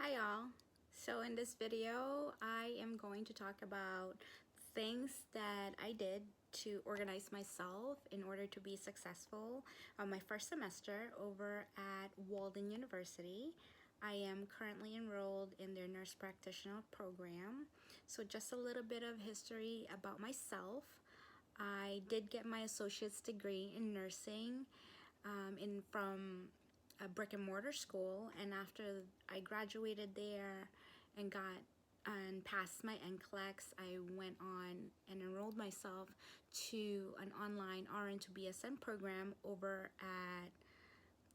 Hi y'all. So in this video, I am going to talk about things that I did to organize myself in order to be successful on my first semester over at Walden University. I am currently enrolled in their nurse practitioner program. So just a little bit of history about myself. I did get my associate's degree in nursing from a brick and mortar school, and after I graduated there and passed my NCLEX, I went on and enrolled myself to an online RN to BSN program over at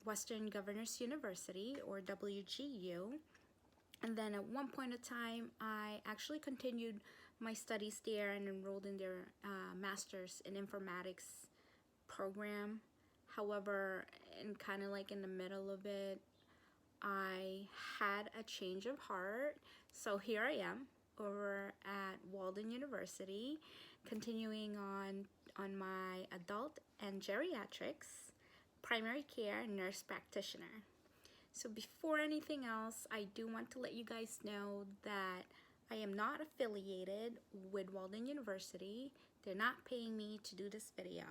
Western Governors University, or WGU. And then at one point in time, I actually continued my studies there and enrolled in their master's in informatics program. However, and kind of like in the middle of it, I had a change of heart. So here I am over at Walden University, continuing on my adult and geriatrics primary care nurse practitioner. So before anything else, I do want to let you guys know that I am not affiliated with Walden University. They're not paying me to do this video.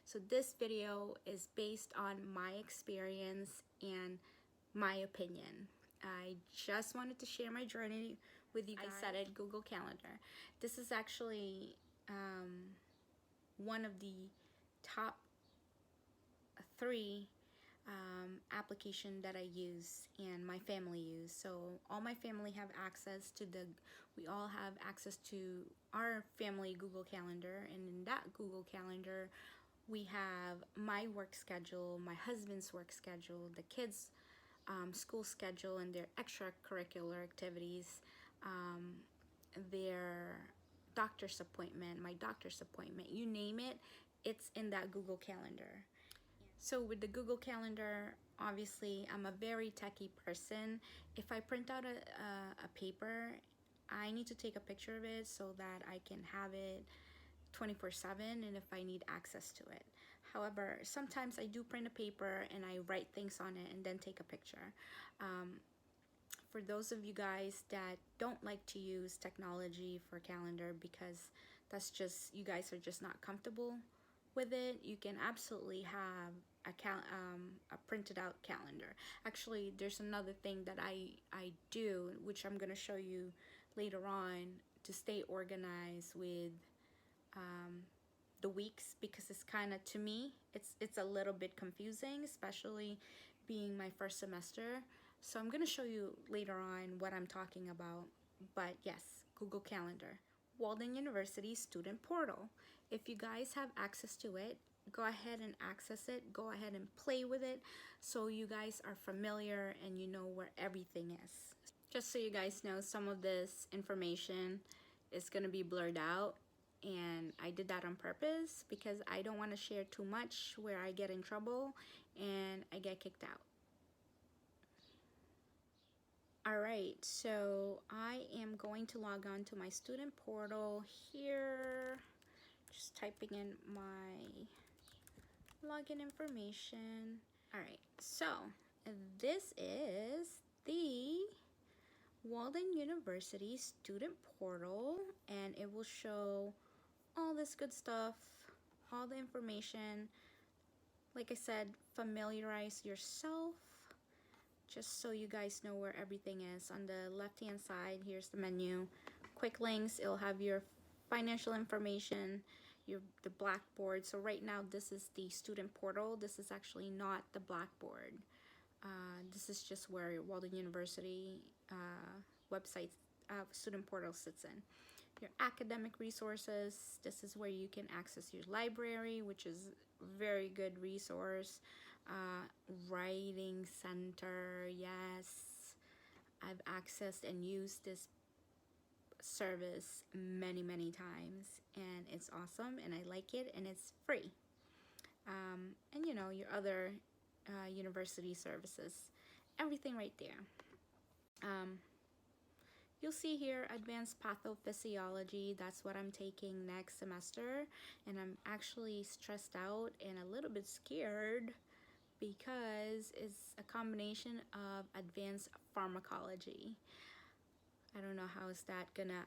So this video is based on my experience and my opinion. I just wanted to share my journey with you guys. I set it Google Calendar. This is actually one of the top 3 application that I use and my family use. So all my family have access to we all have access to our family Google Calendar, and in that Google Calendar we have my work schedule, my husband's work schedule, the kids' school schedule and their extracurricular activities, their doctor's appointment, my doctor's appointment, you name it, it's in that Google Calendar. So with the Google Calendar, obviously I'm a very techie person. If I print out a paper, I need to take a picture of it so that I can have it 24/7 and if I need access to it. However, sometimes I do print a paper and I write things on it and then take a picture. For those of you guys that don't like to use technology for calendar because that's just, you guys are just not comfortable with it, you can absolutely have a printed out calendar. Actually, there's another thing that I do, which I'm going to show you later on, to stay organized with the weeks, because it's kind of, to me, it's a little bit confusing, especially being my first semester. So I'm going to show you later on what I'm talking about. But yes, Google Calendar. Walden University student portal. If you guys have access to it, go ahead and access it. Go ahead and play with it so you guys are familiar and you know where everything is. Just so you guys know, some of this information is going to be blurred out, and I did that on purpose because I don't want to share too much where I get in trouble and I get kicked out. Alright, so I am going to log on to my student portal here, just typing in my login information. Alright, so this is the Walden University student portal, and it will show all this good stuff, all the information. Like I said, familiarize yourself just so you guys know where everything is. On the left hand side, here's the menu, quick links. It'll have your financial information, the Blackboard. So right now this is the student portal. This is actually not the Blackboard. This is just where Walden University website student portal sits in. Your academic resources, this is where you can access your library, which is a very good resource. Writing center, yes, I've accessed and used this service many times, and it's awesome and I like it, and it's free. And you know, your other university services, everything right there. You'll see here advanced pathophysiology. That's what I'm taking next semester, and I'm actually stressed out and a little bit scared because it's a combination of advanced pharmacology. I don't know how is that gonna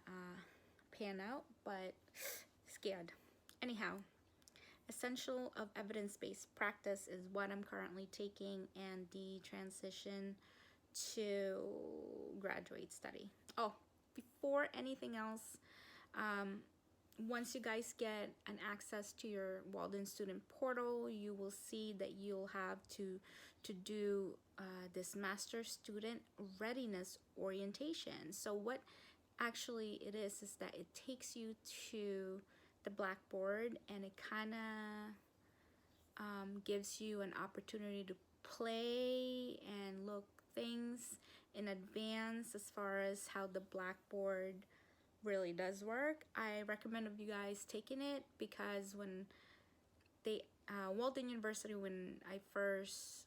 pan out, but scared. Anyhow, essential of evidence-based practice is what I'm currently taking, and the transition to graduate study. Oh, before anything else, once you guys get an access to your Walden student portal, you will see that you'll have to do this master student readiness orientation. So what actually it is that it takes you to the blackboard, and it kind of gives you an opportunity to play and look things in advance as far as how the blackboard really does work. I recommend of you guys taking it, because when they Walden University, when I first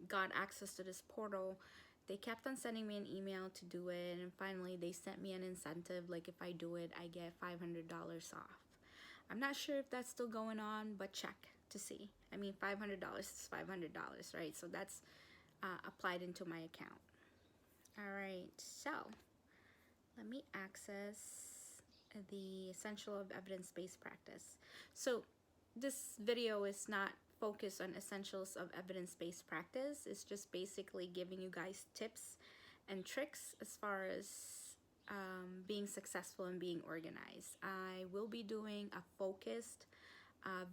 got access to this portal, they kept on sending me an email to do it, and finally they sent me an incentive, like if I do it I get $500 off. I'm not sure if that's still going on, but check to see. I mean, $500 is $500, right? So that's applied into my account. All right, so let me access the essential of evidence-based practice. So this video is not focused on essentials of evidence-based practice. It's just basically giving you guys tips and tricks as far as being successful and being organized. I will be doing a focused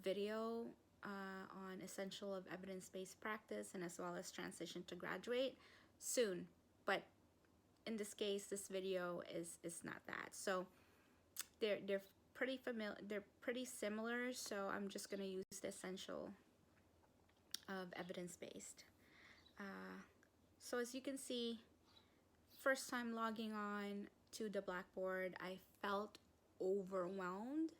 video on essential of evidence-based practice, and as well as transition to graduate soon. But in this case, this video is not that. So they're pretty familiar, they're pretty similar, so I'm just gonna use the essential of evidence-based. So as you can see, first time logging on to the blackboard, I felt overwhelmed,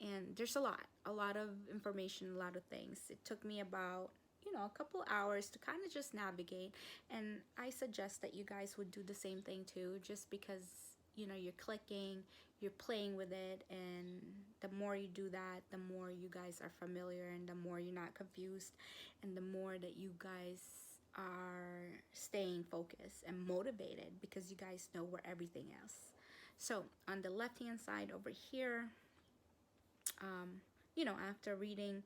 and there's a lot of information, a lot of things. It took me about a couple hours to kind of just navigate, and I suggest that you guys would do the same thing too, just because you're clicking, you're playing with it, and the more you do that, the more you guys are familiar, and the more you're not confused, and the more that you guys are staying focused and motivated, because you guys know where everything is. So on the left hand side over here, after reading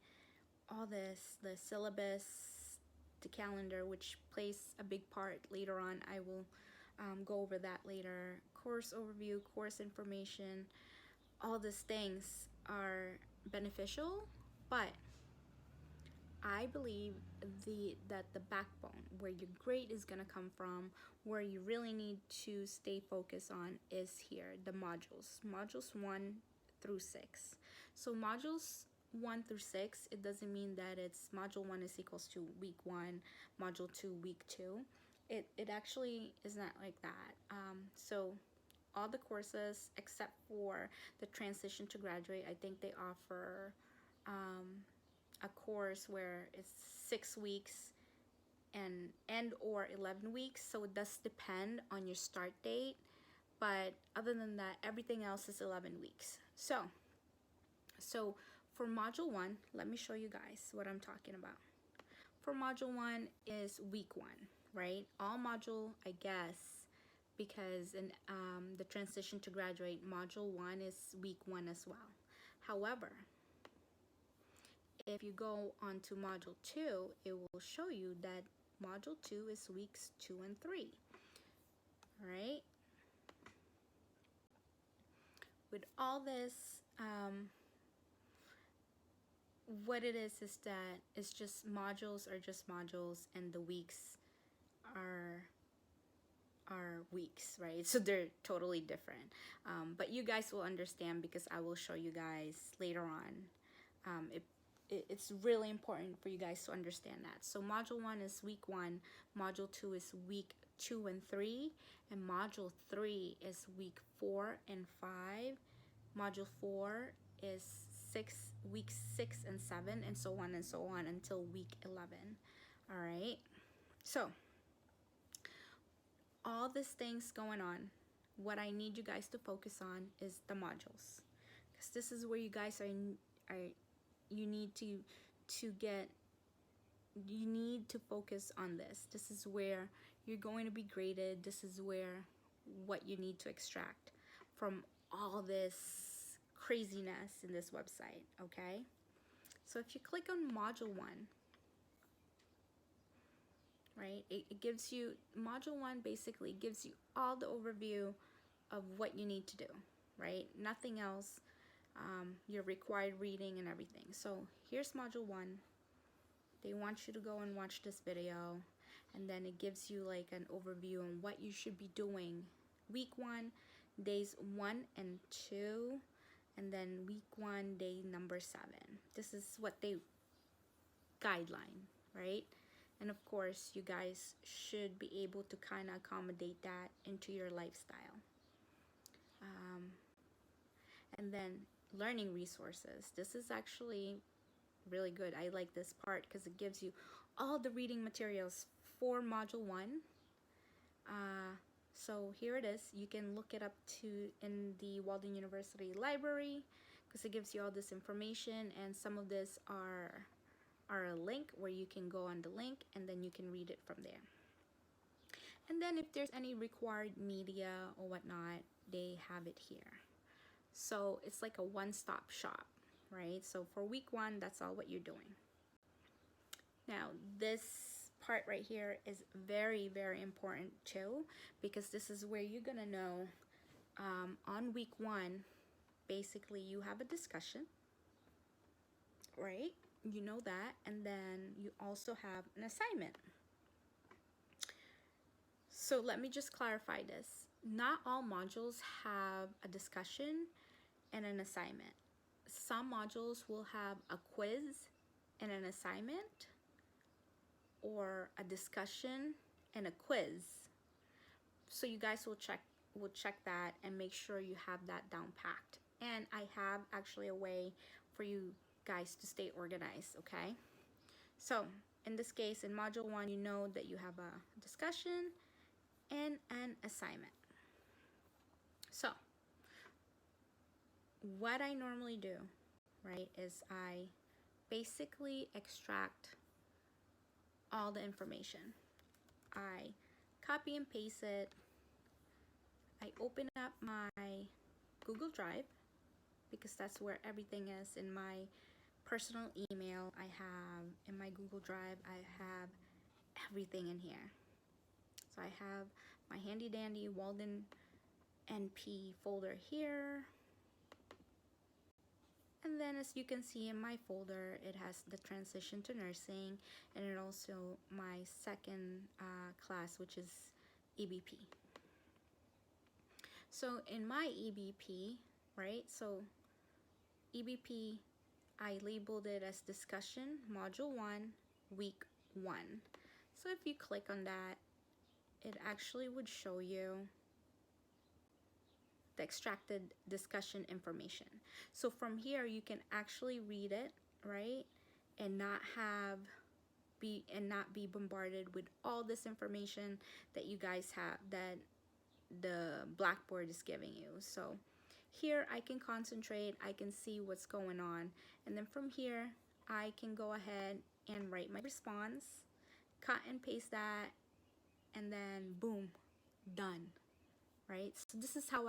all this, the syllabus, the calendar, which plays a big part later on, I will go over that later. Course overview, course information, all these things are beneficial, but I believe that the backbone, where your grade is gonna come from, where you really need to stay focused on, is here, the modules 1 through 6. So modules 1 through 6, it doesn't mean that it's module 1 is equals to week 1, module 2 week 2. It actually is not like that. So all the courses except for the transition to graduate, I think they offer a course where it's 6 weeks and or 11 weeks, so it does depend on your start date, but other than that, everything else is 11 weeks. So for module 1, let me show you guys what I'm talking about. For module 1 is week 1, right? All module, I guess, because in the transition to graduate, module 1 is week 1 as well. However, if you go on to module 2, it will show you that module 2 is weeks 2 and 3. All right? With all this, what it is that it's just modules are just modules, and the weeks are weeks, right? So they're totally different. But you guys will understand, because I will show you guys later on. It's really important for you guys to understand that. So module 1 is week 1, module 2 is week 2 and 3, and module 3 is week 4 and 5. Module 4 is week 6 and 7, and so on until week 11. All right, so all these things going on, what I need you guys to focus on is the modules, because this is where you guys are you need to get you need to focus on this. This is where you're going to be graded. This is where what you need to extract from all this craziness in this website, okay? So if you click on module 1, right, it gives you, module 1 basically gives you all the overview of what you need to do, right? Nothing else, your required reading and everything. So here's module 1. They want you to go and watch this video, and then it gives you like an overview on what you should be doing. Week 1, days 1 and 2, and then week 1, day number 7. This is what they guideline, right? And of course, you guys should be able to kind of accommodate that into your lifestyle. And then learning resources. This is actually really good. I like this part because it gives you all the reading materials for module 1. So here it is. You can look it up in the Walden University library because it gives you all this information, and some of this are a link where you can go on the link and then you can read it from there. And then if there's any required media or whatnot, they have it here. So it's like a one-stop shop, right? So for week 1, that's all what you're doing. Now this part right here is very, very important too, because this is where you're gonna know on week 1, basically you have a discussion, right? You know that, and then you also have an assignment. So let me just clarify this. Not all modules have a discussion and an assignment. Some modules will have a quiz and an assignment, or a discussion and a quiz. So you guys will check that and make sure you have that down packed. And I have actually a way for you guys to stay organized, okay? So in this case, in module 1, you know that you have a discussion and an assignment. So what I normally do, right, is I basically extract all the information. I copy and paste it. I open up my Google Drive, because that's where everything is. In my personal email, I have, in my Google Drive, I have everything in here. So I have my handy dandy Walden NP folder here. And then as you can see in my folder, it has the transition to nursing, and it also my second class, which is EBP. So in my EBP, right, so EBP, I labeled it as discussion, module 1, week 1. So if you click on that, it actually would show you the extracted discussion information. So from here you can actually read it, right, and not be bombarded with all this information that you guys have, that the Blackboard is giving you. So here I can concentrate, I can see what's going on, and then from here I can go ahead and write my response, cut and paste that, and then boom, done. Right? So this is how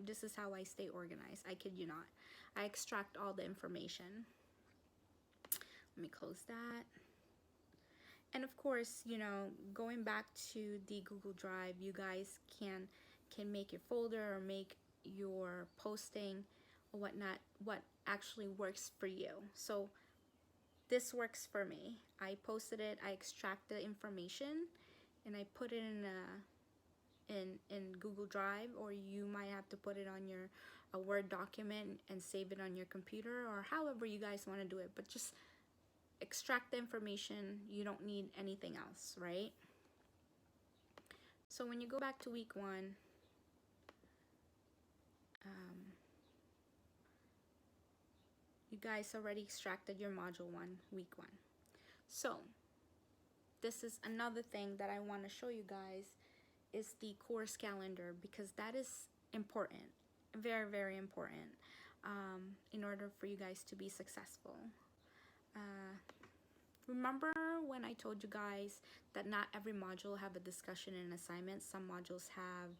this is how I stay organized. I kid you not. I extract all the information. Let me close that. And of course, you know, going back to the Google Drive, you guys can make your folder or make your posting or whatnot, what actually works for you. So this works for me. I posted it, I extract the information, and I put it in Google Drive, or you might have to put it on a Word document and save it on your computer, or however you guys want to do it. But just extract the information. You don't need anything else, right? So when you go back to week 1, you guys already extracted your module 1, week 1. So this is another thing that I want to show you guys, is the course calendar, because that is important, very, very important, in order for you guys to be successful. Remember when I told you guys that not every module have a discussion and assignment? Some modules have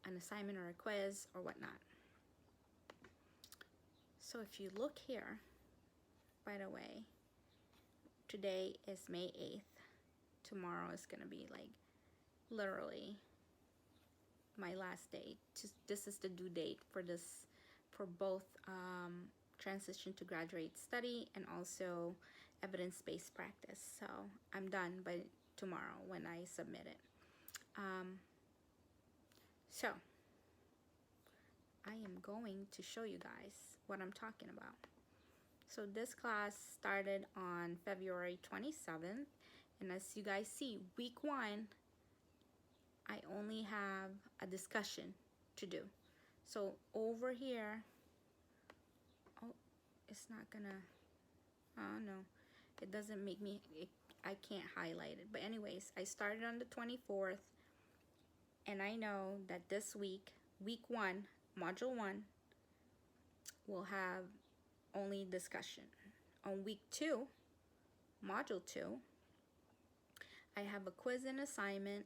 an assignment or a quiz or whatnot. So if you look here, by the way, today is May 8th. Tomorrow is gonna be like literally my last day. This is the due date for this, for both transition to graduate study and also evidence-based practice. So I'm done by tomorrow when I submit it. So I am going to show you guys what I'm talking about. So this class started on February 27th, and as you guys see, week 1 I only have a discussion to do. So over here, oh, it's not gonna, oh no, it doesn't make me, I can't highlight it. But anyways, I started on the 24th, and I know that this week, week 1, module 1, will have only discussion. On week 2, module 2, I have a quiz and assignment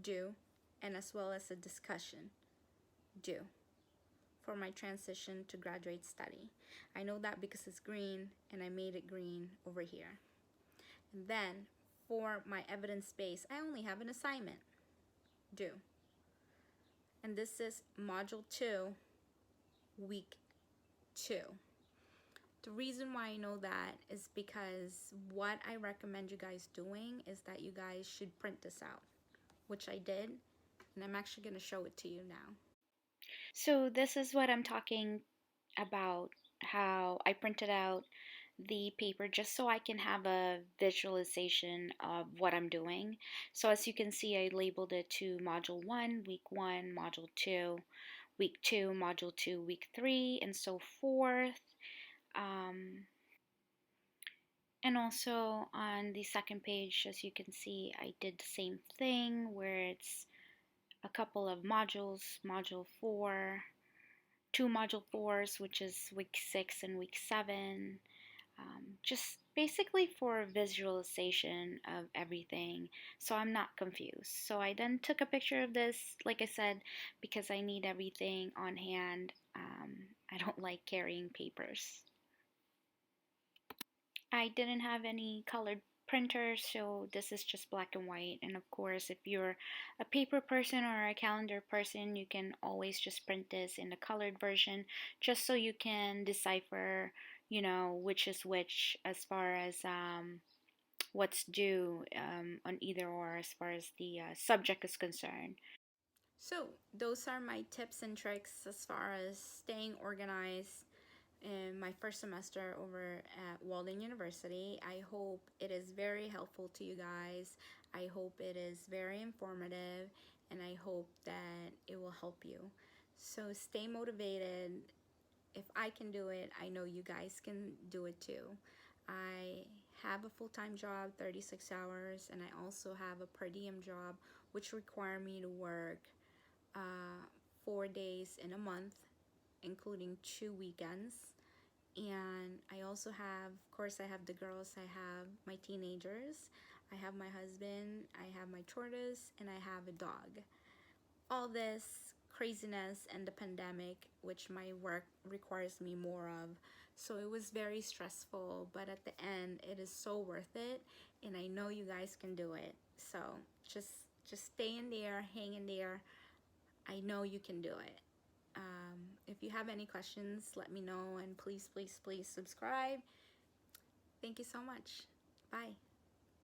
due, and as well as a discussion due for my transition to graduate study. I know that because it's green, and I made it green over here. And then for my evidence base, I only have an assignment due. And this is module 2, week 2. The reason why I know that is because what I recommend you guys doing is that you guys should print this out, which I did, and I'm actually going to show it to you now. So this is what I'm talking about, how I printed out the paper just so I can have a visualization of what I'm doing. So as you can see, I labeled it to module 1, week 1, module 2, week 2, module 2, week 3, and so forth. And also on the second page, as you can see, I did the same thing where it's a couple of modules, module 4, 2 module 4s, which is week 6 and week 7, just basically for visualization of everything so I'm not confused. So I then took a picture of this, like I said, because I need everything on hand. I don't like carrying papers. I didn't have any colored printers, so this is just black and white. And of course, if you're a paper person or a calendar person, you can always just print this in the colored version just so you can decipher, you know, which is which as far as what's due on either or as far as the subject is concerned. So those are my tips and tricks as far as staying organized in my first semester over at Walden University. I hope it is very helpful to you guys. I hope it is very informative, and I hope that it will help you. So stay motivated. If I can do it, I know you guys can do it too. I have a full-time job, 36 hours, and I also have a per diem job, which require me to work 4 days in a month, including 2 weekends. And I also have, of course, I have the girls, I have my teenagers, I have my husband, I have my tortoise, and I have a dog. All this craziness and the pandemic, which my work requires me more of. So it was very stressful, but at the end, it is so worth it, and I know you guys can do it. So just stay in there, hang in there. I know you can do it. If you have any questions, let me know, and please, please, please subscribe. Thank you so much. Bye.